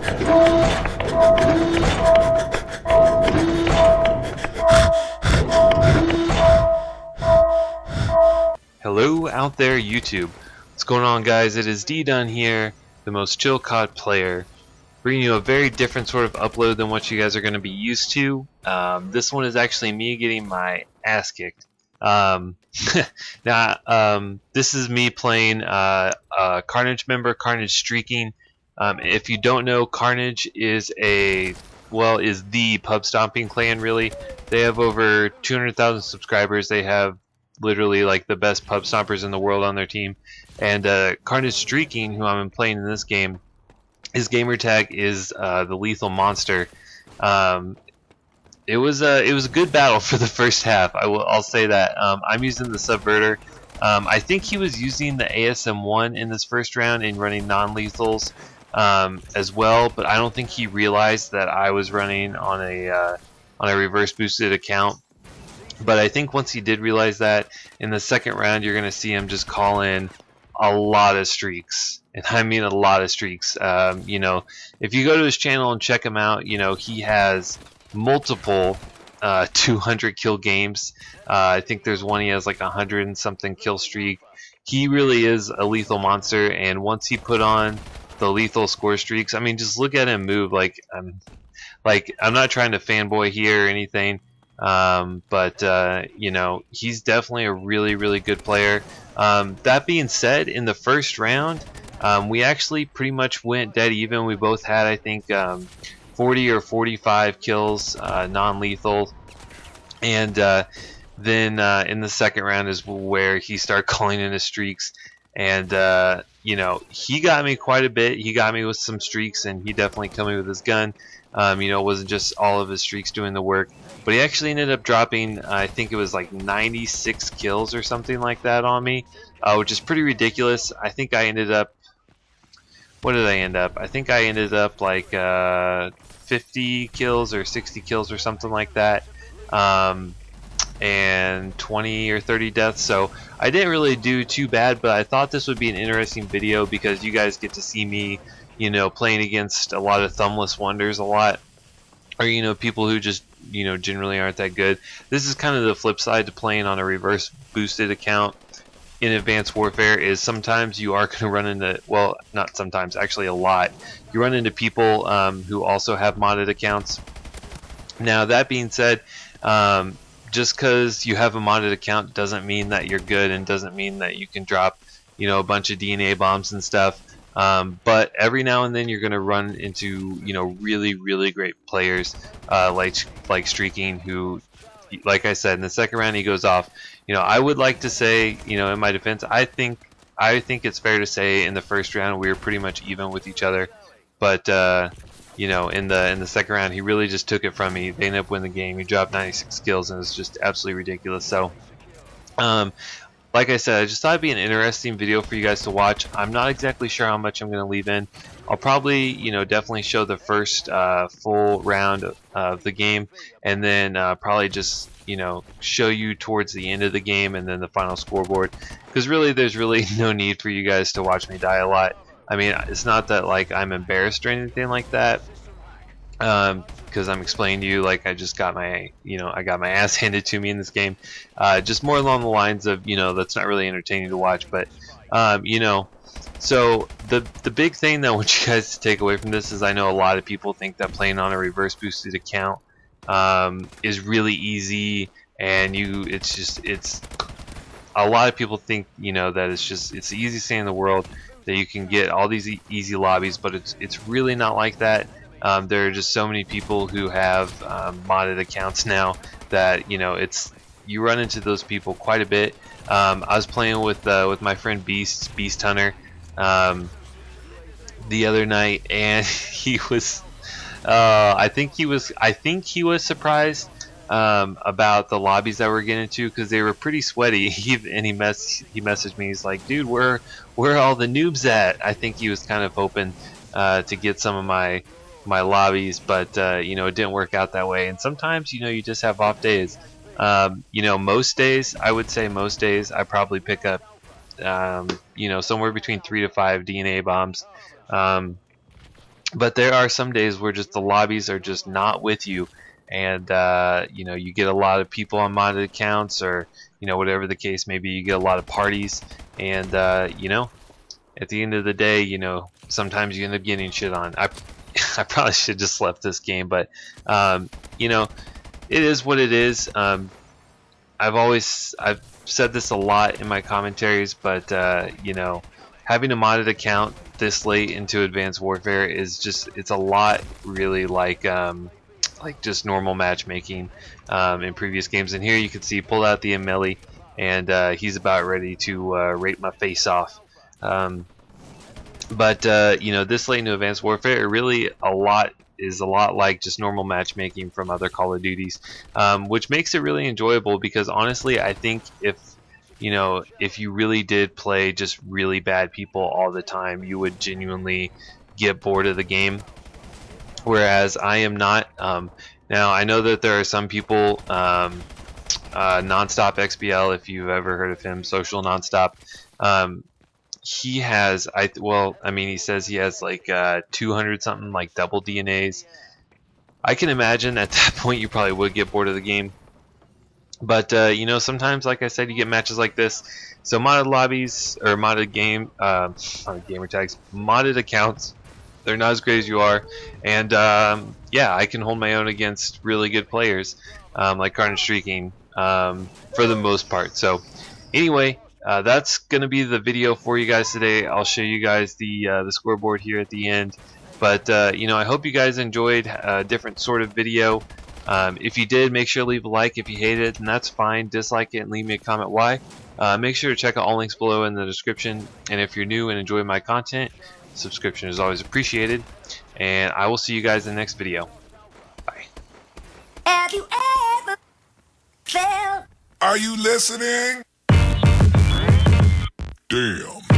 Hello out there, YouTube. What's going on, guys? It is DDUNN here, the most chill COD player, bringing you a very different sort of upload than what you guys are going to be used to. This one is actually me getting my ass kicked. This is me playing Karnage member, Karnage streaking. If you don't know, Karnage is the pub stomping clan. Really, they have over 200,000 subscribers. They have literally like the best pub stompers in the world on their team. And Karnage streaking, who I'm playing in this game, his gamer tag is the Lethal Monster. It was a good battle for the first half. I'll say that. I'm using the Subverter. I think he was using the ASM1 in this first round and running non-lethals as well, but I don't think he realized that I was running on a reverse boosted account. But I think once he did realize that, in the second round you're going to see him just call in a lot of streaks. And I mean a lot of streaks. You know, if you go to his channel and check him out, you know, he has multiple 200 kill games. I think there's one he has like 100 and something kill streak. He really is a lethal monster, and once he put on the lethal score streaks, I mean, just look at him move. I'm not trying to fanboy here or anything. But you know, he's definitely a really good player. That being said, in the first round, we actually pretty much went dead even. We both had, I think, 40 or 45 kills, non-lethal, and then in the second round is where he started calling in his streaks, and you know, he got me quite a bit. He got me with some streaks, and he definitely killed me with his gun. You know, it wasn't just all of his streaks doing the work, but he actually ended up dropping, I think it was like 96 kills or something like that on me, which is pretty ridiculous. I think I ended up, what did I end up? I think I ended up like 50 kills or 60 kills or something like that, and 20 or 30 deaths. So I didn't really do too bad, but I thought this would be an interesting video because you guys get to see me, you know, playing against a lot of thumbless wonders a lot, or, you know, people who just, you know, generally aren't that good. This is kind of the flip side to playing on a reverse boosted account in Advanced Warfare, is sometimes you are going to run into, well, not sometimes, actually a lot, you run into people who also have modded accounts. Now, that being said, just because you have a modded account doesn't mean that you're good, and doesn't mean that you can drop, you know, a bunch of DNA bombs and stuff. But every now and then you're going to run into, you know, really great players like streaking, who, like I said, in the second round he goes off. You know, I would like to say, you know, in my defense, I think it's fair to say in the first round we were pretty much even with each other. But you know, in the second round he really just took it from me. They ended up winning the game. He dropped 96 kills, and it's just absolutely ridiculous. So like I said, I just thought it'd be an interesting video for you guys to watch. I'm not exactly sure how much I'm going to leave in. I'll probably, you know, definitely show the first full round of the game, and then probably just, you know, show you towards the end of the game and then the final scoreboard, because really there's really no need for you guys to watch me die a lot. I mean, it's not that like I'm embarrassed or anything like that, because I'm explaining to you like I just got my, you know, I got my ass handed to me in this game. Just more along the lines of, you know, that's not really entertaining to watch. But you know, so the big thing that I want you guys to take away from this is, I know a lot of people think that playing on a reverse boosted account is really easy, and it's a lot of people think, you know, that it's the easiest thing in the world, that you can get all these easy lobbies, but it's really not like that. There are just so many people who have modded accounts now that, you know, you run into those people quite a bit. I was playing with my friend Beast Hunter the other night, and he was I think he was surprised about the lobbies that we're getting into, because they were pretty sweaty. And he messaged me. He's like, dude, where are all the noobs at? I think he was kind of hoping to get some of my lobbies, but you know, it didn't work out that way. And sometimes, you know, you just have off days. You know, most days, I would say most days, I probably pick up you know, somewhere between 3 to 5 DNA bombs. But there are some days where just the lobbies are just not with you, and you know, you get a lot of people on modded accounts, or you know, whatever the case may be, you get a lot of parties, and you know, at the end of the day, you know, sometimes you end up getting shit on. I probably should just left this game, but you know, it is what it is. I've said this a lot in my commentaries, but you know, having a modded account this late into Advanced Warfare is just, it's a lot really like just normal matchmaking in previous games. And here you can see pulled out the melee, and he's about ready to rape my face off. But you know, this late into Advanced Warfare, it really is a lot like just normal matchmaking from other Call of Duties, which makes it really enjoyable. Because honestly, I think if you know, if you really did play just really bad people all the time, you would genuinely get bored of the game. Whereas I am not. Now I know that there are some people, Nonstop XBL, if you've ever heard of him, Social Nonstop. He has, I mean, he says he has like 200 something, like double DNAs. I can imagine at that point you probably would get bored of the game. But you know, sometimes, like I said, you get matches like this. So modded lobbies, or modded gamer tags, modded accounts, they're not as great as you are. And yeah, I can hold my own against really good players, like Karnage streaking, for the most part. So anyway, that's gonna be the video for you guys today. I'll show you guys the scoreboard here at the end. But you know, I hope you guys enjoyed a different sort of video. If you did, make sure to leave a like. If you hated it, then that's fine. Dislike it and leave me a comment why. Make sure to check out all links below in the description. And if you're new and enjoy my content, subscription is always appreciated. And I will see you guys in the next video. Bye. Have you ever felt? Are you listening? Damn.